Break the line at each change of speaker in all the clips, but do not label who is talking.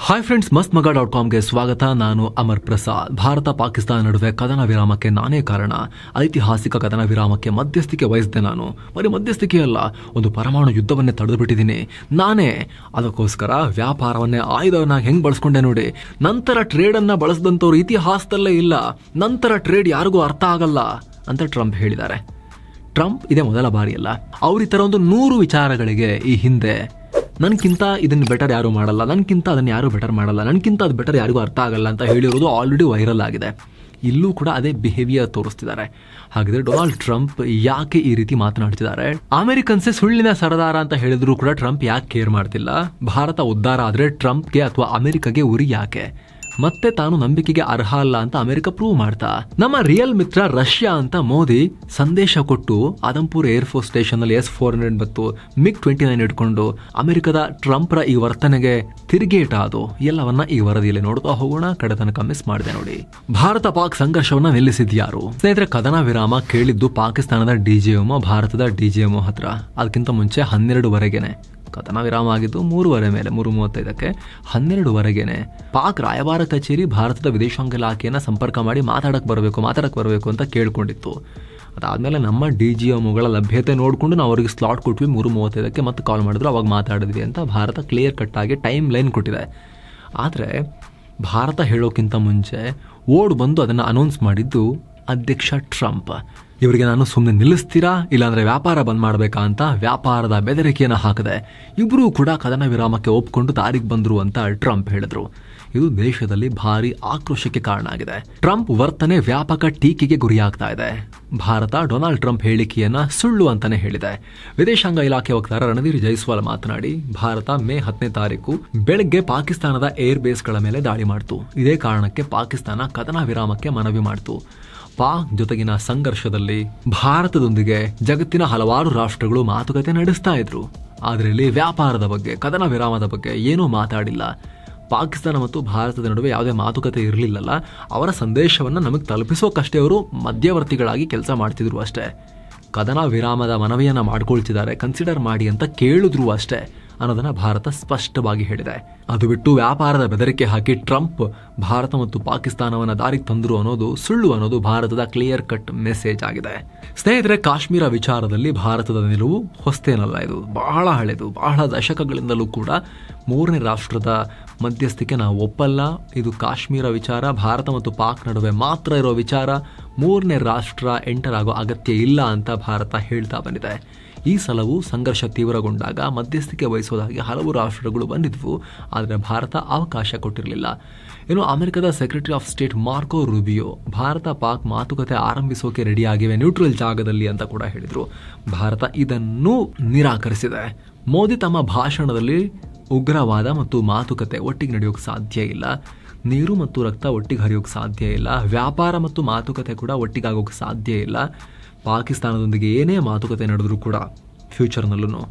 Hi friends, mastmaga.comಗೆ ಸ್ವಾಗತ. ನಾನು ಅಮರ್ ಪ್ರಸಾದ್. ಭಾರತ ಪಾಕಿಸ್ತಾನ ನಡುವೆ ಕದನ ವಿರಾಮಕ್ಕೆ ನಾನೇ ಕಾರಣ. ಐತಿಹಾಸಿಕ ಕದನ ವಿರಾಮಕ್ಕೆ ಮಧ್ಯಸ್ಥಿಕೆ ವಹಿಸಿದೆ ನಾನು. ಬರೀ ಮಧ್ಯಸ್ಥಿಕೆಯಲ್ಲ, ಒಂದು ಪರಮಾಣು ಯುದ್ಧವನ್ನೇ ತಡೆದುಬಿಟ್ಟಿದ್ದೀನಿ ನಾನೇ. ಅದಕ್ಕೋಸ್ಕರ ವ್ಯಾಪಾರವನ್ನೇ ಆಯುಧವನ್ನಾಗಿ ಹೆಂಗ್ ಬಳಸ್ಕೊಂಡೆ ನೋಡಿ. ನಂತರ ಟ್ರೇಡ್ ಅನ್ನ ಬಳಸಿದಂಥವ್ರು ಇತಿಹಾಸದಲ್ಲೇ ಇಲ್ಲ. ನಂತರ ಟ್ರೇಡ್ ಯಾರಿಗೂ ಅರ್ಥ ಆಗಲ್ಲ ಅಂತ ಟ್ರಂಪ್ ಹೇಳಿದ್ದಾರೆ. ಟ್ರಂಪ್ ಇದೇ ಮೊದಲ ಬಾರಿಯಲ್ಲ. ಅವ್ರ ಈ ತರ ಒಂದು 100 ವಿಚಾರಗಳಿಗೆ ಈ ಹಿಂದೆ ನನ್ಕಿಂತ ಇದನ್ನ ಬೆಟರ್ ಯಾರು ಮಾಡಲ್ಲ, ನನ್ಕಿಂತ ಅದನ್ನ ಯಾರು ಬೆಟರ್ ಮಾಡಲ್ಲ, ನನ್ಕಿಂತ ಅದು ಬೆಟರ್ ಯಾರಿಗೂ ಅರ್ಥ ಆಗಲ್ಲ ಅಂತ ಹೇಳಿರೋದು ಆಲ್ರೆಡಿ ವೈರಲ್ ಆಗಿದೆ. ಇಲ್ಲೂ ಕೂಡ ಅದೇ ಬಿಹೇವಿಯರ್ ತೋರಿಸ್ತಿದ್ದಾರೆ. ಹಾಗಿದ್ರೆ ಡೊನಾಲ್ಡ್ ಟ್ರಂಪ್ ಯಾಕೆ ಈ ರೀತಿ ಮಾತನಾಡ್ತಿದ್ದಾರೆ? ಅಮೆರಿಕನ್ಸೇ ಸುಳ್ಳಿನ ಸರದಾರ ಅಂತ ಹೇಳಿದ್ರು ಕೂಡ ಟ್ರಂಪ್ ಯಾಕೆ ಕೇರ್ ಮಾಡ್ತಿಲ್ಲ? ಭಾರತ ಉದ್ಧಾರ ಆದ್ರೆ ಟ್ರಂಪ್ಗೆ ಅಥವಾ ಅಮೆರಿಕಗೆ ಉರಿ ಯಾಕೆ? ಮತ್ತೆ ತಾನು ನಂಬಿಕೆಗೆ ಅರ್ಹ ಅಲ್ಲ ಅಂತ ಅಮೆರಿಕ ಪ್ರೂವ್ ಮಾಡ್ತಾ, ನಮ್ಮ ರಿಯಲ್ ಮಿತ್ರ ರಷ್ಯಾ ಅಂತ ಮೋದಿ ಸಂದೇಶ ಕೊಟ್ಟು ಆದಂಪುರ್ ಏರ್ಫೋರ್ಸ್ ಸ್ಟೇಷನ್ ನಲ್ಲಿ S-400 ಮತ್ತು MiG-29 ಇಟ್ಕೊಂಡು ಅಮೆರಿಕದ ಟ್ರಂಪ್ರ ಈ ವರ್ತನೆಗೆ ತಿರುಗೇಟ ಅದು ಎಲ್ಲವನ್ನ ಈ ವರದಿಯಲ್ಲಿ ನೋಡ್ತಾ ಹೋಗೋಣ. ಕಡೆ ತನಕ ಮಿಸ್ ಮಾಡಿದೆ ನೋಡಿ. ಭಾರತ ಪಾಕ್ ಸಂಘರ್ಷವನ್ನ ನಿಲ್ಲಿಸಿದ್ಯಾರು? ಸ್ನೇಹಿತರೆ, ಕದನ ವಿರಾಮ ಕೇಳಿದ್ದು ಪಾಕಿಸ್ತಾನದ DGMO ಭಾರತದ DGMO ಹತ್ರ. ಅದಕ್ಕಿಂತ ಮುಂಚೆ 12ವರೆಗೆನೆ ಕದನ ವಿರಾಮ ಆಗಿದ್ದು 3:30 ಮೇಲೆ 3:35ಕ್ಕೆ 12ವರೆಗೆನೆ ಪಾಕ್ ರಾಯಭಾರ ಕಚೇರಿ ಭಾರತದ ವಿದೇಶಾಂಗ ಇಲಾಖೆಯನ್ನ ಸಂಪರ್ಕ ಮಾಡಿ ಮಾತಾಡಕ್ ಬರಬೇಕು ಅಂತ ಕೇಳ್ಕೊಂಡಿತ್ತು. ಅದಾದ್ಮೇಲೆ ನಮ್ಮ DGMOಗಳ ಲಭ್ಯತೆ ನೋಡ್ಕೊಂಡು ನಾವು ಅವ್ರಿಗೆ ಸ್ಲಾಟ್ ಕೊಟ್ವಿ 3:35ಕ್ಕೆ ಮತ್ತೆ ಕಾಲ್ ಮಾಡಿದ್ರು, ಅವಾಗ ಮಾತಾಡಿದ್ವಿ ಅಂತ ಭಾರತ ಕ್ಲಿಯರ್ ಕಟ್ ಆಗಿ ಟೈಮ್ ಲೈನ್ ಕೊಟ್ಟಿದೆ. ಆದರೆ ಭಾರತ ಹೇಳೋಕ್ಕಿಂತ ಮುಂಚೆ ಓಡ್ ಬಂದು ಅದನ್ನ ಅನೌನ್ಸ್ ಮಾಡಿದ್ದು ಅಧ್ಯಕ್ಷ ಟ್ರಂಪ್. ಇವರಿಗೆ ನಾನು ಸುಮ್ಮನೆ ನಿಲ್ಲಿಸ್ತೀರಾ ಇಲ್ಲಾಂದ್ರೆ ವ್ಯಾಪಾರ ಬಂದ್ ಮಾಡಬೇಕಾ ಅಂತ ವ್ಯಾಪಾರದ ಬೆದರಿಕೆಯನ್ನು ಹಾಕದೆ ಇಬ್ಬರೂ ಕೂಡ ಕದನ ವಿರಾಮಕ್ಕೆ ಒಪ್ಕೊಂಡು ದಾರಿಗೆ ಬಂದ್ರು ಅಂತ ಟ್ರಂಪ್ ಹೇಳಿದ್ರು. ಇದು ದೇಶದಲ್ಲಿ ಭಾರಿ ಆಕ್ರೋಶಕ್ಕೆ ಕಾರಣ ಆಗಿದೆ. ಟ್ರಂಪ್ ವರ್ತನೆ ವ್ಯಾಪಕ ಟೀಕೆಗೆ ಗುರಿಯಾಗ್ತಾ ಇದೆ. ಭಾರತ ಡೊನಾಲ್ಡ್ ಟ್ರಂಪ್ ಹೇಳಿಕೆಯನ್ನ ಸುಳ್ಳು ಅಂತಾನೆ ಹೇಳಿದೆ. ವಿದೇಶಾಂಗ ಇಲಾಖೆ ವಕ್ತಾರ ರಣಧೀರ್ ಜೈಸ್ವಾಲ್ ಮಾತನಾಡಿ, ಭಾರತ ಮೇ 10ನೇ ತಾರೀಕು ಬೆಳಗ್ಗೆ ಪಾಕಿಸ್ತಾನದ ಏರ್ ಬೇಸ್ಗಳ ಮೇಲೆ ದಾಳಿ ಮಾಡಿತು. ಇದೇ ಕಾರಣಕ್ಕೆ ಪಾಕಿಸ್ತಾನ ಕದನ ವಿರಾಮಕ್ಕೆ ಮನವಿ ಮಾಡಿತು. ಪಾಕ್ ಜೊತೆಗಿನ ಸಂಘರ್ಷದಲ್ಲಿ ಭಾರತದೊಂದಿಗೆ ಜಗತ್ತಿನ ಹಲವಾರು ರಾಷ್ಟ್ರಗಳು ಮಾತುಕತೆ ನಡೆಸ್ತಾ ಇದ್ರು. ಆದ್ರೆ ಇಲ್ಲಿ ವ್ಯಾಪಾರದ ಬಗ್ಗೆ, ಕದನ ವಿರಾಮದ ಬಗ್ಗೆ ಏನೂ ಮಾತಾಡಿಲ್ಲ. ಪಾಕಿಸ್ತಾನ ಮತ್ತು ಭಾರತದ ನಡುವೆ ಯಾವುದೇ ಮಾತುಕತೆ ಇರಲಿಲ್ಲಲ್ಲ. ಅವರ ಸಂದೇಶವನ್ನ ನಮಗೆ ತಲುಪಿಸೋಕಷ್ಟೇ ಅವರು ಮಧ್ಯವರ್ತಿಗಳಾಗಿ ಕೆಲಸ ಮಾಡ್ತಿದ್ರು ಅಷ್ಟೇ. ಕದನ ವಿರಾಮದ ಮನವಿಯನ್ನ ಮಾಡ್ಕೊಳ್ತಿದ್ದಾರೆ, ಕನ್ಸಿಡರ್ ಮಾಡಿ ಅಂತ ಕೇಳಿದ್ರು ಅಷ್ಟೇ ಅನ್ನೋದನ್ನ ಭಾರತ ಸ್ಪಷ್ಟವಾಗಿ ಹೇಳಿದೆ. ಅದು ಬಿಟ್ಟು ವ್ಯಾಪಾರದ ಬೆದರಿಕೆ ಹಾಕಿ ಟ್ರಂಪ್ ಭಾರತ ಮತ್ತು ಪಾಕಿಸ್ತಾನವನ್ನ ದಾರಿಗೆ ತಂದ್ರು ಅನ್ನೋದು ಸುಳ್ಳು ಅನ್ನೋದು ಭಾರತದ ಕ್ಲಿಯರ್ ಕಟ್ ಮೆಸೇಜ್ ಆಗಿದೆ. ಸ್ನೇಹಿತರೆ, ಕಾಶ್ಮೀರ ವಿಚಾರದಲ್ಲಿ ಭಾರತದ ನಿಲುವು ಹೊಸ್ತೇನಲ್ಲ. ಇದು ಬಹಳ ಹಳೆದು. ಬಹಳ ದಶಕಗಳಿಂದಲೂ ಕೂಡ 3ನೇ ರಾಷ್ಟ್ರದ ಮಧ್ಯಸ್ಥಿಕೆ ನಾವು ಒಪ್ಪಲ್ಲ. ಇದು ಕಾಶ್ಮೀರ ವಿಚಾರ ಭಾರತ ಮತ್ತು ಪಾಕ್ ನಡುವೆ ಮಾತ್ರ ಇರೋ ವಿಚಾರ. 3ನೇ ರಾಷ್ಟ್ರ ಎಂಟರ್ ಆಗೋ ಅಗತ್ಯ ಇಲ್ಲ ಅಂತ ಭಾರತ ಹೇಳ್ತಾ ಬಂದಿದೆ. ಈ ಸಲವೂ ಸಂಘರ್ಷ ತೀವ್ರಗೊಂಡಾಗ ಮಧ್ಯಸ್ಥಿಕೆ ವಹಿಸೋದಾಗಿ ಹಲವು ರಾಷ್ಟ್ರಗಳು ಬಂದಿದ್ವು. ಆದರೆ ಭಾರತ ಅವಕಾಶ ಕೊಟ್ಟಿರಲಿಲ್ಲ. ಇನ್ನು ಅಮೆರಿಕದ secretary of state Marco Rubio Bharat Pak ಮಾತುಕತೆ ಆರಂಭಿಸೋಕೆ ರೆಡಿ ಆಗಿವೆ ನ್ಯೂಟ್ರಲ್ ಜಾಗದಲ್ಲಿ ಅಂತ ಕೂಡ ಹೇಳಿದ್ರು. ಭಾರತ ಇದನ್ನು ನಿರಾಕರಿಸಿದೆ. ಮೋದಿ ತಮ್ಮ ಭಾಷಣದಲ್ಲಿ ಉಗ್ರವಾದ ಮತ್ತು ಮಾತುಕತೆ ಒಟ್ಟಿಗೆ ನಡೆಯೋಕೆ ಸಾಧ್ಯ ಇಲ್ಲ, ನೀರು ಮತ್ತು ರಕ್ತ ಒಟ್ಟಿಗೆ ಹರಿಯೋಕೆ ಸಾಧ್ಯ ಇಲ್ಲ, ವ್ಯಾಪಾರ ಮತ್ತು ಮಾತುಕತೆ ಕೂಡ ಒಟ್ಟಿಗೆ ಆಗೋಕೆ ಸಾಧ್ಯ ಇಲ್ಲ. ಪಾಕಿಸ್ತಾನದೊಂದಿಗೆ ಏನೇ ಮಾತುಕತೆ ನಡೆದರೂ ಕೂಡ ಫ್ಯೂಚರ್ನಲ್ಲೂ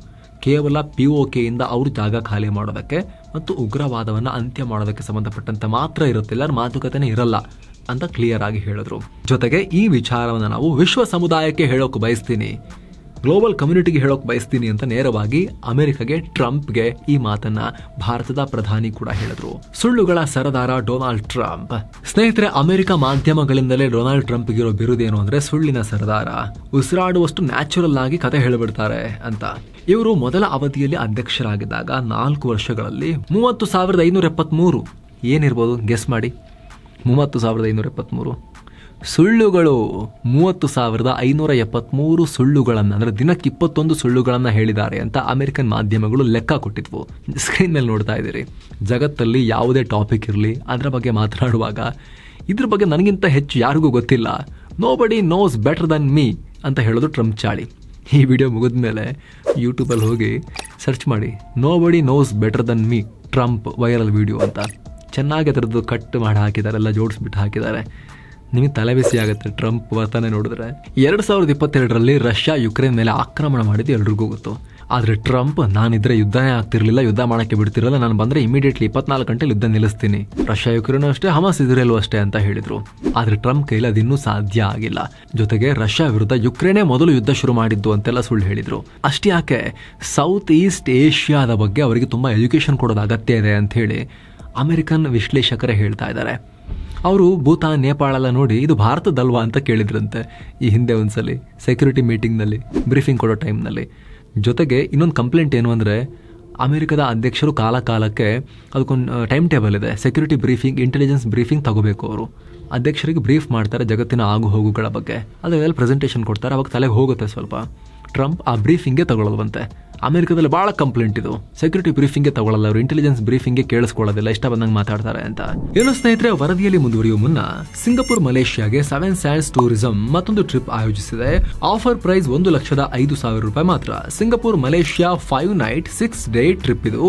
ಕೇವಲ POKಯಿಂದ ಅವರು ಜಾಗ ಖಾಲಿ ಮಾಡೋದಕ್ಕೆ ಮತ್ತು ಉಗ್ರವಾದವನ್ನು ಅಂತ್ಯ ಮಾಡೋದಕ್ಕೆ ಸಂಬಂಧಪಟ್ಟಂತೆ ಮಾತ್ರ ಇರುತ್ತಿಲ್ಲ, ಮಾತುಕತೆನೇ ಇರಲ್ಲ ಅಂತ ಕ್ಲಿಯರ್ ಆಗಿ ಹೇಳಿದ್ರು. ಜೊತೆಗೆ ಈ ವಿಚಾರವನ್ನು ನಾವು ವಿಶ್ವ ಸಮುದಾಯಕ್ಕೆ ಹೇಳೋಕೆ ಬಯಸ್ತೀನಿ, ಗ್ಲೋಬಲ್ ಕಮ್ಯುನಿಟಿಗೆ ಹೇಳೋಕೆ ಬಯಸ್ತೀನಿ ಅಂತ ನೇರವಾಗಿ ಅಮೆರಿಕಗೆ ಟ್ರಂಪ್ಗೆ ಈ ಮಾತನ್ನ ಭಾರತದ ಪ್ರಧಾನಿ ಕೂಡ ಹೇಳಿದ್ರು. ಸುಳ್ಳುಗಳ ಸರದಾರ ಡೊನಾಲ್ಡ್ ಟ್ರಂಪ್. ಸ್ನೇಹಿತರೆ, ಅಮೆರಿಕ ಮಾಧ್ಯಮಗಳಿಂದಲೇ ಡೊನಾಲ್ಡ್ ಟ್ರಂಪ್ಗಿರೋ ಬಿರುದೇನು ಅಂದ್ರೆ ಸುಳ್ಳಿನ ಸರದಾರ. ಉಸಿರಾಡುವಷ್ಟು ನ್ಯಾಚುರಲ್ ಆಗಿ ಕತೆ ಹೇಳಿಬಿಡ್ತಾರೆ ಅಂತ. ಇವರು ಮೊದಲ ಅವಧಿಯಲ್ಲಿ ಅಧ್ಯಕ್ಷರಾಗಿದ್ದಾಗ 4 ವರ್ಷಗಳಲ್ಲಿ 30,573 ಏನಿರ್ಬೋದು ಗೆಸ್ ಮಾಡಿ. 30,573 ಸುಳ್ಳುಗಳು. 30,573 ಸುಳ್ಳುಗಳನ್ನ ಅಂದ್ರೆ ದಿನಕ್ಕೆ 21 ಸುಳ್ಳುಗಳನ್ನ ಹೇಳಿದ್ದಾರೆ ಅಂತ ಅಮೆರಿಕನ್ ಮಾಧ್ಯಮಗಳು ಲೆಕ್ಕ ಕೊಟ್ಟಿದ್ವು. ಸ್ಕ್ರೀನ್ ಮೇಲೆ ನೋಡ್ತಾ ಇದ್ದೀರಿ. ಜಗತ್ತಲ್ಲಿ ಯಾವುದೇ ಟಾಪಿಕ್ ಇರಲಿ ಅದರ ಬಗ್ಗೆ ಮಾತನಾಡುವಾಗ ಇದ್ರ ಬಗ್ಗೆ ನನಗಿಂತ ಹೆಚ್ಚು ಯಾರಿಗೂ ಗೊತ್ತಿಲ್ಲ, nobody nose better than me ಅಂತ ಹೇಳೋದು ಟ್ರಂಪ್ ಚಾಳಿ. ಈ ವಿಡಿಯೋ ಮುಗಿದ ಮೇಲೆ ಯೂಟ್ಯೂಬಲ್ಲಿ ಹೋಗಿ ಸರ್ಚ್ ಮಾಡಿ nobody nose better than me Trump viral video ಅಂತ. ಚೆನ್ನಾಗಿ ಅದರದ್ದು ಕಟ್ ಮಾಡಿ ಹಾಕಿದ್ದಾರೆ, ಎಲ್ಲ ಜೋಡಿಸ್ಬಿಟ್ಟು ಹಾಕಿದ್ದಾರೆ. ನಿಮಗೆ ತಲೆಬಿಸಿ ಆಗುತ್ತೆ ಟ್ರಂಪ್ ವರ್ತನೆ ನೋಡಿದ್ರೆ. 2022ರಲ್ಲಿ ರಷ್ಯಾ ಯುಕ್ರೇನ್ ಮೇಲೆ ಆಕ್ರಮಣ ಮಾಡಿದ್ದು ಎಲ್ರಿಗೂ ಗೊತ್ತು. ಆದರೆ ಟ್ರಂಪ್ ನಾನಿದ್ರೆ ಯುದ್ಧನೇ ಆಗ್ತಿರ್ಲಿಲ್ಲ, ಯುದ್ಧ ಮಾಡಕ್ಕೆ ಬಿಡ್ತಿರಲ್ಲ, ನಾನು ಬಂದ್ರೆ ಇಮಿಡಿಯೇಟ್ಲಿ 24 ಗಂಟೆ ಯುದ್ಧ ನಿಲ್ಲಿಸ್ತೀನಿ, ರಷ್ಯಾ ಯುಕ್ರೇನ್ ಅಷ್ಟೇ, ಹಮಾಸ್ ಇಸ್ರೇಲ್ ಅಷ್ಟೇ ಅಂತ ಹೇಳಿದ್ರು. ಆದ್ರೆ ಟ್ರಂಪ್ ಕೈಲಿ ಅದಿನ್ನೂ ಸಾಧ್ಯ ಆಗಿಲ್ಲ. ಜೊತೆಗೆ ರಷ್ಯಾ ವಿರುದ್ಧ ಯುಕ್ರೇನೇ ಮೊದಲು ಯುದ್ಧ ಶುರು ಮಾಡಿದ್ದು ಅಂತೆಲ್ಲ ಸುಳ್ಳು ಹೇಳಿದ್ರು. ಅಷ್ಟೇ ಯಾಕೆ, ಸೌತ್ ಈಸ್ಟ್ ಏಷ್ಯಾದ ಬಗ್ಗೆ ಅವರಿಗೆ ತುಂಬಾ ಎಜುಕೇಶನ್ ಕೊಡೋದು ಅಗತ್ಯ ಇದೆ ಅಂತ ಹೇಳಿ ಅಮೆರಿಕನ್ ವಿಶ್ಲೇಷಕರೇ ಹೇಳ್ತಾ ಇದ್ದಾರೆ. ಅವರು ಭೂತಾನ್, ನೇಪಾಳ ಎಲ್ಲ ನೋಡಿ ಇದು ಭಾರತದಲ್ವಾ ಅಂತ ಕೇಳಿದ್ರಂತೆ ಈ ಹಿಂದೆ ಒಂದ್ಸಲಿ ಸೆಕ್ಯೂರಿಟಿ ಮೀಟಿಂಗ್ನಲ್ಲಿ ಬ್ರೀಫಿಂಗ್ ಕೊಡೋ ಟೈಮ್ನಲ್ಲಿ. ಜೊತೆಗೆ ಇನ್ನೊಂದು ಕಂಪ್ಲೇಂಟ್ ಏನು ಅಂದರೆ, ಅಮೆರಿಕದ ಅಧ್ಯಕ್ಷರು ಕಾಲಕ್ಕೆ ಅದಕ್ಕೊಂದು ಟೈಮ್ ಟೇಬಲ್ ಇದೆ, ಸೆಕ್ಯೂರಿಟಿ ಬ್ರೀಫಿಂಗ್, ಇಂಟೆಲಿಜೆನ್ಸ್ ಬ್ರೀಫಿಂಗ್ ತಗೋಬೇಕು. ಅವರು ಅಧ್ಯಕ್ಷರಿಗೆ ಬ್ರೀಫ್ ಮಾಡ್ತಾರೆ ಜಗತ್ತಿನ ಆಗು ಹೋಗುಗಳ ಬಗ್ಗೆ, ಅದೆಲ್ಲ ಪ್ರೆಸೆಂಟೇಷನ್ ಕೊಡ್ತಾರೆ. ಅವಾಗ ತಲೆಗೆ ಹೋಗುತ್ತೆ ಸ್ವಲ್ಪ. ಟ್ರಂಪ್ ಆ ಬ್ರೀಫಿಂಗೇ ತಗೊಳ್ಳೋದಂತೆ. ಅಮೆರಿಕದಲ್ಲಿ ಭಾಳ ಕಂಪ್ಲೇಂಟ್ ಇದು, ಸೆಕ್ಯೂರಿಟಿ ಬ್ರೀಫಿಂಗ್ಗೆ ತಗೊಳ್ಳಲ್ಲ ಅವರು, ಇಂಟೆಲಿಜೆನ್ಸ್ ಬ್ರೀಫಿಂಗ್ಗೆ ಕೇಳಿಸ್ಕೊಳ್ಳೋದಿಲ್ಲ, ಇಷ್ಟ ಬಂದಂಗೆ ಮಾತಾಡ್ತಾರೆ ಅಂತ. ಏನು ಸ್ನೇಹಿತರೆ, ವರದಿಯಲ್ಲಿ ಮುಂದುವರಿಯುವ ಮುನ್ನ ಸಿಂಗಪುರ್ ಮಲೇಷ್ಯಾಗೆ 7 ಸ್ಯಾಂಡ್ಸ್ ಟೂರಿಸಂ ಮತ್ತೊಂದು ಟ್ರಿಪ್ ಆಯೋಜಿಸಿದೆ. ಆಫರ್ ಪ್ರೈಸ್ $1,05,000 ಮಾತ್ರ. Singapore Malaysia 5 night 6 day trip ಇದು.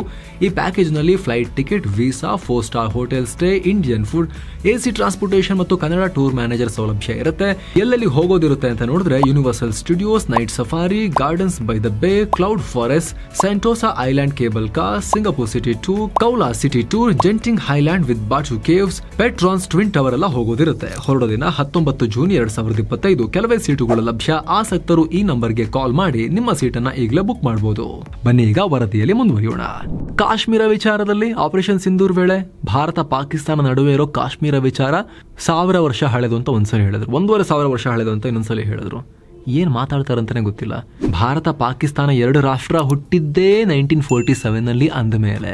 ಈ ಪ್ಯಾಕೇಜ್ ನಲ್ಲಿ flight ticket, visa, 4 star hotel stay, Indian food, AC transportation ಮತ್ತು ಕನ್ನಡ ಟೂರ್ ಮ್ಯಾನೇಜರ್ ಸೌಲಭ್ಯ ಇರುತ್ತೆ. ಎಲ್ಲೆಲ್ಲಿ ಹೋಗೋದಿರುತ್ತೆ ಅಂತ ನೋಡಿದ್ರೆ Universal Studios, Night Safari, Gardens by the Bay, Cloud Forest, Sentosa Island cable car, Singapore city tour, Kuala city tour, Genting Highland with Batu Caves, Petronas Twin Tower ಎಲ್ಲ ಹೋಗೋದಿರುತ್ತೆ. ಹೊರಡೋ ದಿನ 19 ಜೂನ್ 2025. ಕೆಲವೇ ಸೀಟುಗಳು ಲಭ್ಯ. ಆಸಕ್ತರು ಈ ನಂಬರ್ಗೆ ಕಾಲ್ ಮಾಡಿ ನಿಮ್ಮ ಸೀಟನ್ನ ಈಗಲೇ ಬುಕ್ ಮಾಡಬಹುದು. ಬನ್ನಿ ಈಗ ವರದಿಯಲ್ಲಿ ಮುಂದುವರಿಯೋಣ. ಕಾಶ್ಮೀರ ವಿಚಾರದಲ್ಲಿ ಆಪರೇಷನ್ ಸಿಂಧೂರ್ ವೇಳೆ ಭಾರತ ಪಾಕಿಸ್ತಾನ ನಡುವೆ ಇರೋ ಕಾಶ್ಮೀರ ವಿಚಾರ 1000 ವರ್ಷ ಹಳೆದು ಅಂತ ಒಂದ್ಸಲ ಹೇಳಿದ್ರು, 1500 ವರ್ಷ ಹಳೆದು ಅಂತ ಇನ್ನೊಂದ್ಸಲ ಹೇಳಿದ್ರು. ಏನ್ ಮಾತಾಡ್ತಾರಂತಾನೆ ಗೊತ್ತಿಲ್ಲ. ಭಾರತ ಪಾಕಿಸ್ತಾನ 2 ರಾಷ್ಟ್ರ ಹುಟ್ಟಿದ್ದೇ 1947 ನಲ್ಲಿ. ಅಂದಮೇಲೆ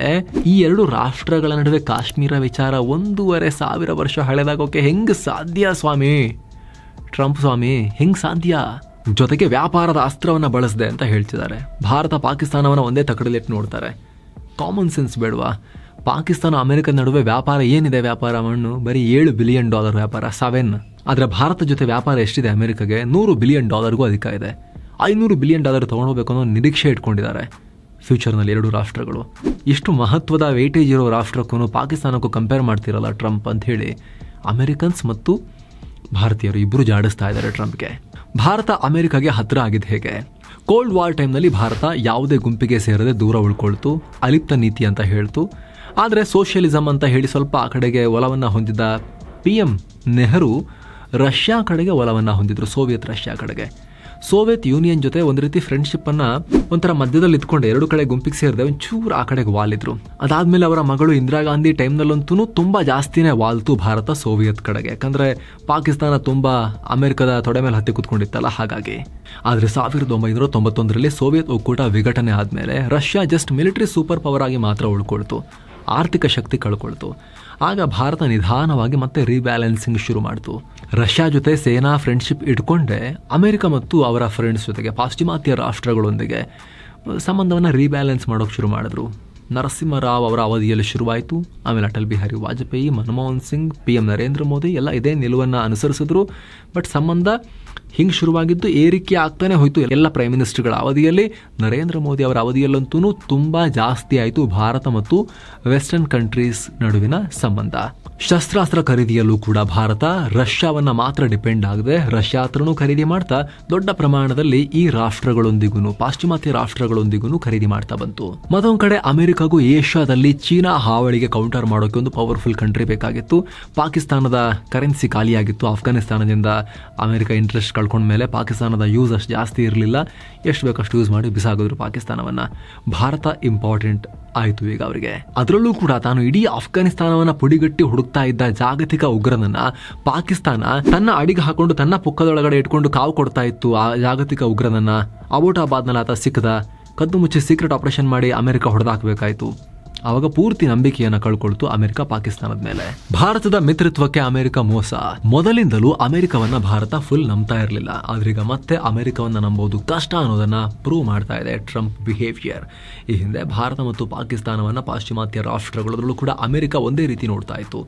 ಈ 2 ರಾಷ್ಟ್ರಗಳ ನಡುವೆ ಕಾಶ್ಮೀರ ವಿಚಾರ 1500 ವರ್ಷ ಹಳೆದಾಗೋಕೆ ಹೆಂಗ್ ಸಾಧ್ಯ ಸ್ವಾಮಿ? ಟ್ರಂಪ್ ಸ್ವಾಮಿ, ಹೆಂಗ್ ಸಾಧ್ಯ? ಜೊತೆಗೆ ವ್ಯಾಪಾರದ ಅಸ್ತ್ರವನ್ನ ಬಳಸಿದೆ ಅಂತ ಹೇಳ್ತಿದ್ದಾರೆ. ಭಾರತ ಪಾಕಿಸ್ತಾನವನ್ನ ಒಂದೇ ತಕಡಲಿಟ್ಟು ನೋಡ್ತಾರೆ. ಕಾಮನ್ ಸೆನ್ಸ್ ಬೇಡವಾ? ಪಾಕಿಸ್ತಾನ ಅಮೆರಿಕ ನಡುವೆ ವ್ಯಾಪಾರ ಏನಿದೆ? ವ್ಯಾಪಾರ ಮಣ್ಣು ಬರೀ $7 ಬಿಲಿಯನ್ ವ್ಯಾಪಾರ, 7. ಆದರೆ ಭಾರತ ಜೊತೆ ವ್ಯಾಪಾರ ಎಷ್ಟಿದೆ ಅಮೆರಿಕಗೆ? $100 ಬಿಲಿಯನ್ ಅಧಿಕ ಇದೆ. $500 ಬಿಲಿಯನ್ ತಗೊಂಡೋಗ್ಬೇಕು ಅನ್ನೋ ನಿರೀಕ್ಷೆ ಇಟ್ಕೊಂಡಿದ್ದಾರೆ ಫ್ಯೂಚರ್ನಲ್ಲಿ 2 ರಾಷ್ಟ್ರಗಳು. ಇಷ್ಟು ಮಹತ್ವದ ವೇಟೇಜ್ ಇರೋ ರಾಷ್ಟ್ರಕ್ಕೂ ಪಾಕಿಸ್ತಾನಕ್ಕೂ ಕಂಪೇರ್ ಮಾಡ್ತಿರಲ್ಲ ಟ್ರಂಪ್ ಅಂತ ಹೇಳಿ ಅಮೆರಿಕನ್ಸ್ ಮತ್ತು ಭಾರತೀಯರು ಇಬ್ಬರು ಜಾಡಿಸ್ತಾ ಇದ್ದಾರೆ ಟ್ರಂಪ್ಗೆ. ಭಾರತ ಅಮೆರಿಕಾಗೆ ಹತ್ತಿರ ಆಗಿದ್ದು ಹೇಗೆ? ಕೋಲ್ಡ್ ವಾರ್ ಟೈಮ್ನಲ್ಲಿ ಭಾರತ ಯಾವುದೇ ಗುಂಪಿಗೆ ಸೇರದೆ ದೂರ ಉಳ್ಕೊಳ್ತು, ಅಲಿಪ್ತ ನೀತಿ ಅಂತ ಹೇಳ್ತು. ಆದರೆ ಸೋಷಿಯಲಿಸಮ್ ಅಂತ ಹೇಳಿ ಸ್ವಲ್ಪ ಆ ಕಡೆಗೆ ಒಲವನ್ನು ಹೊಂದಿದ್ದ PM ನೆಹರು ರಷ್ಯಾ ಕಡೆಗೆ ಒಲವನ್ನು ಹೊಂದಿದ್ರು, ಸೋವಿಯತ್ ರಷ್ಯಾ ಕಡೆಗೆ. ಸೋವಿಯತ್ ಯೂನಿಯನ್ ಜೊತೆ ಒಂದು ರೀತಿ ಫ್ರೆಂಡ್ಶಿಪ್ ಅನ್ನ ಒಂಥರ ಮಧ್ಯದಲ್ಲಿ ಇಟ್ಕೊಂಡು 2 ಕಡೆ ಗುಂಪಿಗೆ ಸೇರಿದೆ, ಒಂಚೂರು ಆ ಕಡೆಗೆ ವಾಲಿದ್ರು. ಅದಾದ್ಮೇಲೆ ಅವರ ಮಗಳು ಇಂದಿರಾ ಗಾಂಧಿ ಟೈಮ್ನಲ್ಲಂತೂ ತುಂಬಾ ಜಾಸ್ತಿನೇ ವಾಲ್ತು ಭಾರತ ಸೋವಿಯತ್ ಕಡೆಗೆ. ಯಾಕಂದ್ರೆ ಪಾಕಿಸ್ತಾನ ತುಂಬಾ ಅಮೆರಿಕದ ತೊಡೆ ಮೇಲೆ ಹತ್ತಿ ಕುತ್ಕೊಂಡಿತ್ತಲ್ಲ, ಹಾಗಾಗಿ. ಆದ್ರೆ 1991ರಲ್ಲಿ ಸೋವಿಯತ್ ಒಕ್ಕೂಟ ವಿಘಟನೆ ಆದ್ಮೇಲೆ Russia just military super power ಆಗಿ ಮಾತ್ರ ಉಳ್ಕೊಳ್ತು, ಆರ್ಥಿಕ ಶಕ್ತಿ ಕಳ್ಕೊಳ್ತು. ಆಗ ಭಾರತ ನಿಧಾನವಾಗಿ ಮತ್ತೆ ರೀಬ್ಯಾಲೆನ್ಸಿಂಗ್ ಶುರು ಮಾಡ್ತು. ರಷ್ಯಾ ಜೊತೆ ಸೇನಾ ಫ್ರೆಂಡ್ಶಿಪ್ ಇಟ್ಕೊಂಡೆ ಅಮೆರಿಕ ಮತ್ತು ಅವರ ಫ್ರೆಂಡ್ಸ್ ಜೊತೆಗೆ ಪಾಶ್ಚಿಮಾತ್ಯ ರಾಷ್ಟ್ರಗಳೊಂದಿಗೆ ಸಂಬಂಧವನ್ನು ರೀಬ್ಯಾಲೆನ್ಸ್ ಮಾಡೋಕೆ ಶುರು ಮಾಡಿದ್ರು. ನರಸಿಂಹರಾವ್ ಅವರ ಅವಧಿಯಲ್ಲಿ ಶುರುವಾಯಿತು. ಆಮೇಲೆ ಅಟಲ್ ಬಿಹಾರಿ ವಾಜಪೇಯಿ, ಮನಮೋಹನ್ ಸಿಂಗ್, PM ನರೇಂದ್ರ ಮೋದಿ ಎಲ್ಲ ಇದೇ ನಿಲುವನ್ನು ಅನುಸರಿಸಿದ್ರು. ಬಟ್ ಸಂಬಂಧ ಹಿಂಗೆ ಶುರುವಾಗಿದ್ದು ಏರಿಕೆ ಆಗ್ತಾನೆ ಹೋಯಿತು ಎಲ್ಲ ಪ್ರೈಮ್ ಮಿನಿಸ್ಟರ್ಗಳ ಅವಧಿಯಲ್ಲಿ. ನರೇಂದ್ರ ಮೋದಿ ಅವರ ಅವಧಿಯಲ್ಲಂತೂ ತುಂಬ ಜಾಸ್ತಿ ಆಯಿತು ಭಾರತ ಮತ್ತು ವೆಸ್ಟರ್ನ್ ಕಂಟ್ರೀಸ್ ನಡುವಿನ ಸಂಬಂಧ. ಶಸ್ತ್ರಾಸ್ತ್ರ ಖರೀದಿಯಲ್ಲೂ ಕೂಡ ಭಾರತ ರಷ್ಯಾವನ್ನ ಮಾತ್ರ ಡಿಪೆಂಡ್ ಆಗದೆ ರಷ್ಯಾ ಹತ್ರನೂ ಖರೀದಿ ಮಾಡ್ತಾ ದೊಡ್ಡ ಪ್ರಮಾಣದಲ್ಲಿ ಈ ರಾಷ್ಟ್ರಗಳೊಂದಿಗೂ ಪಾಶ್ಚಿಮಾತ್ಯ ರಾಷ್ಟ್ರಗಳೊಂದಿಗೂ ಖರೀದಿ ಮಾಡ್ತಾ ಬಂತು. ಮತ್ತೊಂದು ಕಡೆ ಅಮೆರಿಕಾಗೂ ಏಷ್ಯಾದಲ್ಲಿ ಚೀನಾ ಹಾವಳಿಗೆ ಕೌಂಟರ್ ಮಾಡೋಕೆ ಒಂದು ಪವರ್ಫುಲ್ ಕಂಟ್ರಿ ಬೇಕಾಗಿತ್ತು. ಪಾಕಿಸ್ತಾನದ ಕರೆನ್ಸಿ ಖಾಲಿಯಾಗಿತ್ತು. ಅಫ್ಘಾನಿಸ್ತಾನದಿಂದ ಅಮೆರಿಕ ಇಂಟ್ರೆಸ್ಟ್ ಕಳ್ಕೊಂಡ್ಮೇಲೆ ಪಾಕಿಸ್ತಾನದ ಯೂಸ್ ಅಷ್ಟು ಜಾಸ್ತಿ ಇರಲಿಲ್ಲ. ಎಷ್ಟು ಬೇಕಷ್ಟು ಯೂಸ್ ಮಾಡಿ ಬಿಸಾಕಿದ್ರು ಪಾಕಿಸ್ತಾನವನ್ನ. ಭಾರತ ಇಂಪಾರ್ಟೆಂಟ್ ಆಯಿತು ಈಗ ಅವರಿಗೆ. ಅದರಲ್ಲೂ ಕೂಡ ತಾನು ಇಡೀ ಅಫ್ಘಾನಿಸ್ತಾನವನ್ನ ಪುಡಿಗಟ್ಟಿ ಹುಡುಕ್ತಾ ಇದ್ದ ಜಾಗತಿಕ ಉಗ್ರನನ್ನ ಪಾಕಿಸ್ತಾನ ತನ್ನ ಅಡಿಗೆ ಹಾಕೊಂಡು ತನ್ನ ಪುಕ್ಕದೊಳಗಡೆ ಇಟ್ಕೊಂಡು ಕಾವು ಕೊಡ್ತಾ ಇತ್ತು. ಆ ಜಾಗತಿಕ ಉಗ್ರನನ್ನ ಅಬೋಟಾಬಾದ್ನಲ್ಲಿ ಆತ ಸಿಕ್ಕದ, ಕದ್ದು ಮುಚ್ಚಿ ಸೀಕ್ರೆಟ್ ಆಪರೇಷನ್ ಮಾಡಿ ಅಮೆರಿಕ ಹೊಡೆದಾಕಬೇಕಾಯ್ತು. ಆವಾಗ ಪೂರ್ತಿ ನಂಬಿಕೆಯನ್ನು ಕಳ್ಕೊಳ್ತು ಅಮೆರಿಕ ಪಾಕಿಸ್ತಾನದ ಮೇಲೆ. ಭಾರತದ ಮಿತ್ರತ್ವಕ್ಕೆ ಅಮೆರಿಕ ಮೋಸ. ಮೊದಲಿಂದಲೂ ಅಮೆರಿಕವನ್ನ ಭಾರತ ಫುಲ್ ನಂಬ್ತಾ ಇರಲಿಲ್ಲ. ಆದ್ರೀಗ ಮತ್ತೆ ಅಮೆರಿಕವನ್ನ ನಂಬೋದು ಕಷ್ಟ ಅನ್ನೋದನ್ನ ಪ್ರೂವ್ ಮಾಡ್ತಾ ಇದೆ ಟ್ರಂಪ್ ಬಿಹೇವಿಯರ್. ಈ ಹಿಂದೆ ಭಾರತ ಮತ್ತು ಪಾಕಿಸ್ತಾನವನ್ನ ಪಾಶ್ಚಿಮಾತ್ಯ ರಾಷ್ಟ್ರಗಳಲ್ಲೂ ಕೂಡ ಅಮೆರಿಕ ಒಂದೇ ರೀತಿ ನೋಡ್ತಾ ಇತ್ತು.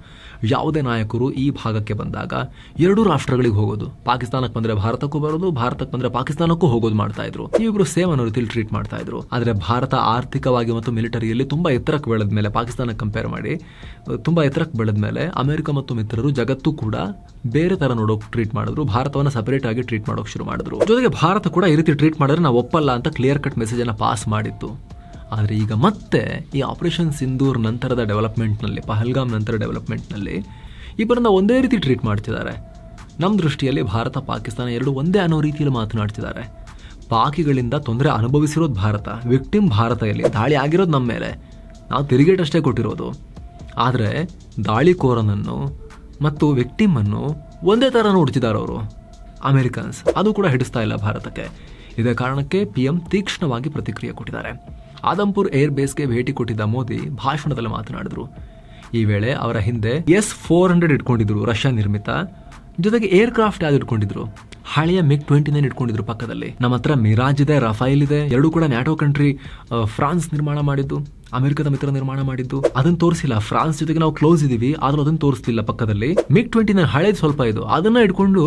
ಯಾವುದೇ ನಾಯಕರು ಈ ಭಾಗಕ್ಕೆ ಬಂದಾಗ 2 ರಾಷ್ಟ್ರಗಳಿಗೆ ಹೋಗೋದು, ಪಾಕಿಸ್ತಾನಕ್ಕೆ ಬಂದ್ರೆ ಭಾರತಕ್ಕೂ ಬರೋದು, ಭಾರತಕ್ಕೆ ಬಂದ್ರೆ ಪಾಕಿಸ್ತಾನಕ್ಕೂ ಹೋಗೋದು ಮಾಡ್ತಾ ಇದ್ರು. ಇವರು ಸೇಮ್ ಅನ್ನೋ ರೀತಿಯಲ್ಲಿ ಟ್ರೀಟ್ ಮಾಡ್ತಾ ಇದ್ರು. ಆದ್ರೆ ಭಾರತ ಆರ್ಥಿಕವಾಗಿ ಮತ್ತು ಮಿಲಿಟರಿಯಲ್ಲಿ ತುಂಬಾ ಎತ್ತರಕ್ಕೆ ಬೆಳೆದ್ಮೇಲೆ, ಪಾಕಿಸ್ತಾನಕ್ಕೆ ಕಂಪೇರ್ ಮಾಡಿ ತುಂಬಾ ಎತ್ತರಕ್ಕೆ ಬೆಳೆದ್ಮೇಲೆ ಅಮೆರಿಕ ಮತ್ತು ಮಿತ್ರರು ಜಗತ್ತು ಕೂಡ ಬೇರೆ ತರ ನೋಡೋಕೆ ಟ್ರೀಟ್ ಮಾಡಿದ್ರು. ಭಾರತವನ್ನ ಸಪರೇಟ್ ಆಗಿ ಟ್ರೀಟ್ ಮಾಡೋಕೆ ಶುರು ಮಾಡಿದ್ರು. ಜೊತೆಗೆ ಭಾರತ ಕೂಡ ಈ ರೀತಿ ಟ್ರೀಟ್ ಮಾಡಿದ್ರೆ ನಾವು ಒಪ್ಪಲ್ಲ ಅಂತ ಕ್ಲಿಯರ್ ಕಟ್ ಮೆಸೇಜ್ ಅನ್ನ ಪಾಸ್ ಮಾಡಿತ್ತು. ಆದರೆ ಈಗ ಮತ್ತೆ ಈ ಆಪರೇಷನ್ ಸಿಂಧೂರ್ ನಂತರದ ಡೆವಲಪ್ಮೆಂಟ್ನಲ್ಲಿ, ಪಹಲ್ಗಾಮ್ ನಂತರ ಡೆವಲಪ್ಮೆಂಟ್ನಲ್ಲಿ ಇಬ್ಬರನ್ನ ಒಂದೇ ರೀತಿ ಟ್ರೀಟ್ ಮಾಡ್ತಿದ್ದಾರೆ. ನಮ್ಮ ದೃಷ್ಟಿಯಲ್ಲಿ ಭಾರತ ಪಾಕಿಸ್ತಾನ 2 ಒಂದೇ ಅನ್ನೋ ರೀತಿಯಲ್ಲಿ ಮಾತನಾಡ್ತಿದ್ದಾರೆ. ಪಾಕಿಗಳಿಂದ ತೊಂದರೆ ಅನುಭವಿಸಿರೋದು ಭಾರತ, ವಿಕ್ಟಿಮ್ ಭಾರತ, ಇಲ್ಲಿ ದಾಳಿ ಆಗಿರೋದು ನಮ್ಮ ಮೇಲೆ, ನಾವು ತಿರುಗೇಟಷ್ಟೇ ಕೊಟ್ಟಿರೋದು. ಆದರೆ ದಾಳಿಕೋರನನ್ನು ಮತ್ತು ವಿಕ್ಟಿಮನ್ನು ಒಂದೇ ಥರ ನೋಡ್ತಿದ್ದಾರೆ ಅವರು ಅಮೆರಿಕನ್ಸ್. ಅದು ಕೂಡ ಹಿಡಿಸ್ತಾ ಇಲ್ಲ ಭಾರತಕ್ಕೆ. ಇದೇ ಕಾರಣಕ್ಕೆ PM ತೀಕ್ಷ್ಣವಾಗಿ ಪ್ರತಿಕ್ರಿಯೆ ಕೊಟ್ಟಿದ್ದಾರೆ. ಆದಂಪುರ್ ಏರ್ ಬೇಸ್ಗೆ ಭೇಟಿ ಕೊಟ್ಟಿದ್ದ ಮೋದಿ ಭಾಷಣದಲ್ಲಿ ಮಾತನಾಡಿದ್ರು. ಈ ವೇಳೆ ಅವರ ಹಿಂದೆ S-400 ಇಟ್ಕೊಂಡಿದ್ರು, ರಷ್ಯಾ ನಿರ್ಮಿತ. ಜೊತೆಗೆ ಏರ್ಕ್ರಾಫ್ಟ್ ಯಾವ್ದು ಇಟ್ಕೊಂಡಿದ್ರು, ಹಳೆಯ MiG-29 ಇಟ್ಕೊಂಡಿದ್ರು ಪಕ್ಕದಲ್ಲಿ. ನಮ್ಮ ಹತ್ರ ಮಿರಾಜ್ ಇದೆ, ರಫೈಲ್ ಇದೆ, ಎರಡು ಕೂಡ ನ್ಯಾಟೋ ಕಂಟ್ರಿ. ಫ್ರಾನ್ಸ್ ನಿರ್ಮಾಣ ಮಾಡಿದ್ದು, ಅಮೆರಿಕದ ಮಿತ್ರ ನಿರ್ಮಾಣ ಮಾಡಿದ್ದು. ಅದನ್ನ ತೋರಿಸಿಲ್ಲ. ಫ್ರಾನ್ಸ್ ಜೊತೆಗೆ ನಾವು ಕ್ಲೋಸ್ ಇದೀವಿ, ಆದ್ರೂ ಅದನ್ನ ತೋರಿಸ್ತಿಲ್ಲ ಪಕ್ಕದಲ್ಲಿ. MiG-29 ಹಳೇದು ಸ್ವಲ್ಪ ಇದು, ಅದನ್ನ ಇಟ್ಕೊಂಡು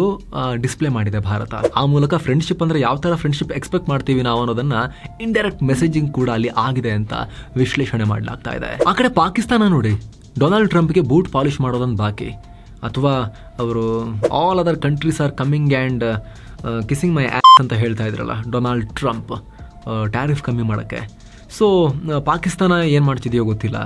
ಡಿಸ್ಪ್ಲೇ ಮಾಡಿದೆ ಭಾರತ. ಆ ಮೂಲಕ ಫ್ರೆಂಡ್ಶಿಪ್ ಅಂದ್ರೆ ಯಾವ ತರ ಫ್ರೆಂಡ್ಶಿಪ್ ಎಕ್ಸ್ಪೆಕ್ಟ್ ಮಾಡ್ತೀವಿ ನಾವು ಅನ್ನೋದನ್ನ ಇಂಡೈರೆಕ್ಟ್ ಮೆಸೇಜಿಂಗ್ ಕೂಡ ಅಲ್ಲಿ ಆಗಿದೆ ಅಂತ ವಿಶ್ಲೇಷಣೆ ಮಾಡಲಾಗ್ತಾ ಇದೆ. ಆ ಕಡೆ ಪಾಕಿಸ್ತಾನ ನೋಡಿ, ಡೊನಾಲ್ಡ್ ಟ್ರಂಪ್ಗೆ ಬೂಟ್ ಪಾಲಿಶ್ ಮಾಡೋದೊಂದು ಬಾಕಿ. ಅಥವಾ ಅವರು all other countries are coming and kissing my as ಅಂತ ಹೇಳ್ತಾ ಇದ್ರಲ್ಲ ಡೊನಾಲ್ಡ್ ಟ್ರಂಪ್, ಟ್ಯಾರಿಫ್ ಕಮ್ಮಿ ಮಾಡೋಕ್ಕೆ. ಸೊ ಪಾಕಿಸ್ತಾನ ಏನು ಮಾಡ್ತಿದೆಯೋ ಗೊತ್ತಿಲ್ಲ,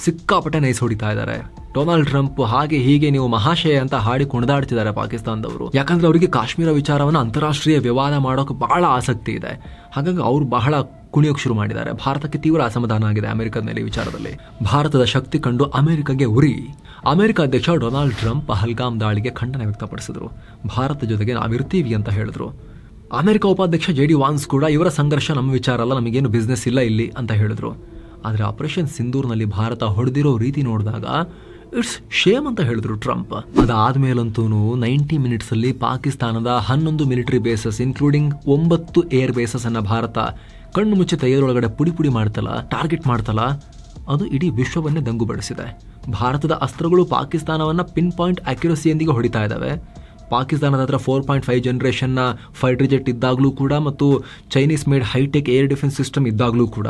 ಸಿಕ್ಕಾಪಟ್ಟೆ ನೈಸ್ ಹೊಡಿತಾ ಇದ್ದಾರೆ. ಡೊನಾಲ್ಡ್ ಟ್ರಂಪ್ ಹಾಗೆ ಹೀಗೆ ನೀವು ಮಹಾಶಯ ಅಂತ ಹಾಡಿ ಕುಣಿದಾಡ್ತಿದ್ದಾರೆ ಪಾಕಿಸ್ತಾನದವರು. ಯಾಕಂದ್ರೆ ಅವರಿಗೆ ಕಾಶ್ಮೀರ ವಿಚಾರವನ್ನು ಅಂತಾರಾಷ್ಟ್ರೀಯ ವಿವಾದ ಮಾಡೋಕೆ ಬಹಳ ಆಸಕ್ತಿ ಇದೆ. ಹಾಗಾಗಿ ಅವರು ಬಹಳ ಕುಣಿಯೋಕೆ ಶುರು ಮಾಡಿದ್ದಾರೆ. ಭಾರತಕ್ಕೆ ತೀವ್ರ ಅಸಮಾಧಾನ ಆಗಿದೆ ಅಮೆರಿಕದ ಮೇಲೆ ವಿಚಾರದಲ್ಲಿ. ಭಾರತದ ಶಕ್ತಿ ಕಂಡು ಅಮೆರಿಕಗೆ ಉರಿ. ಅಮೆರಿಕ ಅಧ್ಯಕ್ಷ ಡೊನಾಲ್ಡ್ ಟ್ರಂಪ್ ಪಹಲ್ಗಾಮ್ ದಾಳಿಗೆ ಖಂಡನೆ ವ್ಯಕ್ತಪಡಿಸಿದ್ರು. ಭಾರತ ಜೊತೆಗೆ ನಾವಿರ್ತೀವಿ ಅಂತ ಹೇಳಿದ್ರು. ಅಮೆರಿಕ ಉಪಾಧ್ಯಕ್ಷ JD ವಾನ್ಸ್ ಕೂಡ ಇವರ ಸಂಘರ್ಷ ನಮ್ಮ ವಿಚಾರ ಅಲ್ಲ, ನಮಗೇನು ಬಿಸ್ನೆಸ್ ಇಲ್ಲ ಇಲ್ಲಿ ಅಂತ ಹೇಳಿದ್ರು. ಆದರೆ ಆಪರೇಷನ್ ಸಿಂಧೂರ್ನಲ್ಲಿ ಭಾರತ ಹೊಡೆದಿರೋ ರೀತಿ ನೋಡಿದಾಗ ಇಟ್ಸ್ ಶೇಮ್ ಅಂತ ಹೇಳಿದ್ರು ಟ್ರಂಪ್. ಅದಾದ್ಮೇಲಂತೂ 90 ಮಿನಿಟ್ಸ್ ಅಲ್ಲಿ ಪಾಕಿಸ್ತಾನದ 11 military basis including 9 air basis ಅನ್ನ ಭಾರತ ಕಣ್ಣು ಮುಚ್ಚಿ ತೈಯರೊಳಗಡೆ ಪುಡಿ ಮಾಡ್ತಲ್ಲ, ಟಾರ್ಗೆಟ್ ಮಾಡ್ತಲ್ಲ, ಅದು ಇಡೀ ವಿಶ್ವವನ್ನೇ ದಂಗುಬಡಿಸಿದೆ. ಭಾರತದ ಅಸ್ತ್ರಗಳು ಪಾಕಿಸ್ತಾನವನ್ನ ಪಿನ್ ಪಾಯಿಂಟ್ ಅಕ್ಯುರಸಿಯೊಂದಿಗೆ ಹೊಡಿತಾ ಇದ್ದಾವೆ. ಪಾಕಿಸ್ತಾನದ ಹತ್ರ 4.5 ಜನರೇಷನ್ನ ಫೈಟರ್ ಜೆಟ್ ಇದ್ದಾಗಲೂ ಕೂಡ ಮತ್ತು Chinese made high tech air defence system ಇದ್ದಾಗಲೂ ಕೂಡ.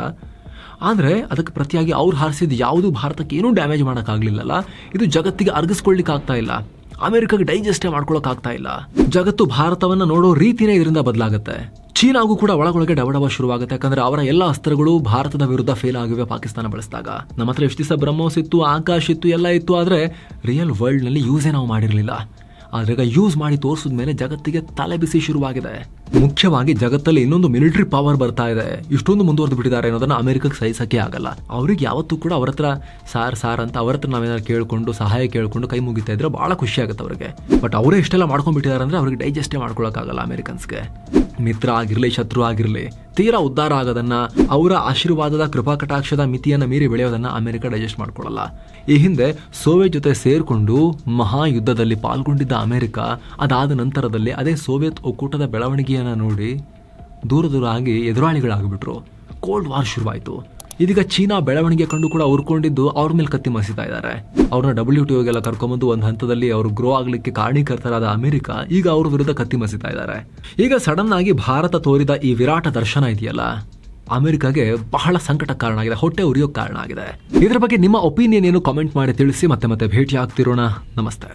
ಆದರೆ ಅದಕ್ಕೆ ಪ್ರತಿಯಾಗಿ ಅವ್ರು ಹಾರಿಸಿದ ಯಾವುದು ಭಾರತಕ್ಕೆ ಏನೂ ಡ್ಯಾಮೇಜ್ ಮಾಡೋಕ್ಕಾಗಲಿಲ್ಲಲ್ಲ. ಇದು ಜಗತ್ತಿಗೆ ಅರ್ಗಿಸ್ಕೊಳ್ಳಿಕ್ಕೆ ಆಗ್ತಾ ಇಲ್ಲ, ಅಮೆರಿಕಾಗೆ ಡೈಜೆಸ್ಟೇ ಮಾಡ್ಕೊಳ್ಳೋಕ್ಕಾಗ್ತಾ ಇಲ್ಲ. ಜಗತ್ತು ಭಾರತವನ್ನು ನೋಡೋ ರೀತಿನೇ ಇದರಿಂದ ಬದಲಾಗುತ್ತೆ. ಚೀನಾಗೂ ಕೂಡ ಒಳಗೊಳಗೆ ಡಬಡಬ ಶುರುವಾಗುತ್ತೆ. ಯಾಕಂದ್ರೆ ಅವರ ಎಲ್ಲ ಅಸ್ತ್ರಗಳು ಭಾರತದ ವಿರುದ್ಧ ಫೇಲ್ ಆಗಿವೆ ಪಾಕಿಸ್ತಾನ ಬಳಸಿದಾಗ. ನಮ್ಮ ಹತ್ರ ಎಷ್ಟು ದಿವಸ ಬ್ರಹ್ಮೋಸ್ ಇತ್ತು, ಆಕಾಶ್ ಇತ್ತು, ಎಲ್ಲ ಇತ್ತು, ಆದರೆ ರಿಯಲ್ ವರ್ಲ್ಡ್ ನಲ್ಲಿ ಯೂಸೇ ನಾವು ಮಾಡಿರಲಿಲ್ಲ. ಆದ್ರೆ ಈಗ ಯೂಸ್ ಮಾಡಿ ತೋರಿಸಿದ ಮೇಲೆ ಜಗತ್ತಿಗೆ ತಲೆ ಬಿಸಿ ಶುರುವಾಗಿದೆ. ಮುಖ್ಯವಾಗಿ ಜಗತ್ತಲ್ಲಿ ಇನ್ನೊಂದು ಮಿಲಿಟರಿ ಪವರ್ ಬರ್ತಾ ಇದೆ. ಇಷ್ಟೊಂದು ಮುಂದುವರೆದು ಬಿಟ್ಟಿದ್ದಾರೆ ಅನ್ನೋದನ್ನ ಅಮೆರಿಕಕ್ಕೆ ಸಹಿಸಕ್ಕೆ ಆಗಲ್ಲ. ಅವ್ರಿಗೆ ಯಾವತ್ತೂ ಕೂಡ ಅವ್ರ ಹತ್ರ ಸಾರ್ ಅಂತ ಅವ್ರ ಹತ್ರ ನಾವೇನಾದ್ರು ಕೇಳ್ಕೊಂಡು ಸಹಾಯ ಕೇಳ್ಕೊಂಡು ಕೈ ಮುಗಿತಾ ಇದ್ರೆ ಬಹಳ ಖುಷಿ ಆಗುತ್ತೆ ಅವ್ರಿಗೆ. ಬಟ್ ಅವರೇ ಇಷ್ಟೆಲ್ಲ ಮಾಡ್ಕೊಂಡ್ಬಿಟ್ಟಿದ್ದಾರೆ ಅಂದ್ರೆ ಅವ್ರಿಗೆ ಡೈಜೆಸ್ಟೇ ಮಾಡ್ಕೊಳಕ್ಕಾಗಲ್ಲ ಅಮೆರಿಕನ್ಸ್ಗೆ. ಮಿತ್ರ ಆಗಿರ್ಲಿ ಶತ್ರು ಆಗಿರ್ಲಿ ತೀರಾ ಉದ್ಧಾರ ಆಗೋದನ್ನ, ಅವರ ಆಶೀರ್ವಾದದ ಕೃಪಾ ಕಟಾಕ್ಷದ ಮಿತಿಯನ್ನ ಮೀರಿ ಬೆಳೆಯೋದನ್ನ ಅಮೆರಿಕ ಡೈಜೆಸ್ಟ್ ಮಾಡ್ಕೊಳ್ಳಲ್ಲ. ಈ ಹಿಂದೆ ಸೋವಿಯತ್ ಜೊತೆ ಸೇರ್ಕೊಂಡು ಮಹಾಯುದ್ಧದಲ್ಲಿ ಪಾಲ್ಗೊಂಡಿದ್ದ ಅಮೆರಿಕ ಅದಾದ ನಂತರದಲ್ಲಿ ಅದೇ ಸೋವಿಯತ್ ಒಕ್ಕೂಟದ ಬೆಳವಣಿಗೆಯನ್ನ ನೋಡಿ ದೂರ ಆಗಿ ಎದುರಾಳಿಗಳಾಗ್ಬಿಟ್ರು. ಕೋಲ್ಡ್ ವಾರ್ ಶುರುವಾಯಿತು. ಇದೀಗ ಚೀನಾ ಬೆಳವಣಿಗೆ ಕಂಡು ಕೂಡ ಉರ್ಕೊಂಡಿದ್ದು ಅವ್ರ ಮೇಲೆ ಕತ್ತಿ ಮಸಿತಾ ಇದ್ದಾರೆ. ಅವ್ರನ್ನ WTOಗೆಲ್ಲ ಕರ್ಕೊಂಬಂದು ಒಂದು ಹಂತದಲ್ಲಿ ಅವರು ಗ್ರೋ ಆಗ್ಲಿಕ್ಕೆ ಕಾರಣೀಕರ್ತರಾದ ಅಮೆರಿಕ ಈಗ ಅವ್ರ ವಿರುದ್ಧ ಕತ್ತಿ ಮಸಿತಾ ಇದ್ದಾರೆ. ಈಗ ಸಡನ್ ಆಗಿ ಭಾರತ ತೋರಿದ ಈ ವಿರಾಟ ದರ್ಶನ ಇದೆಯಲ್ಲ, ಅಮೆರಿಕಾಗೆ ಬಹಳ ಸಂಕಟ ಕಾರಣ ಆಗಿದೆ, ಹೊಟ್ಟೆ ಉರಿಯೋಕ್ ಕಾರಣ ಆಗಿದೆ. ಇದ್ರ ಬಗ್ಗೆ ನಿಮ್ಮ ಒಪಿನಿಯನ್ ಏನು ಕಾಮೆಂಟ್ ಮಾಡಿ ತಿಳಿಸಿ. ಮತ್ತೆ ಭೇಟಿ ಆಗ್ತಿರೋಣ. ನಮಸ್ತೆ.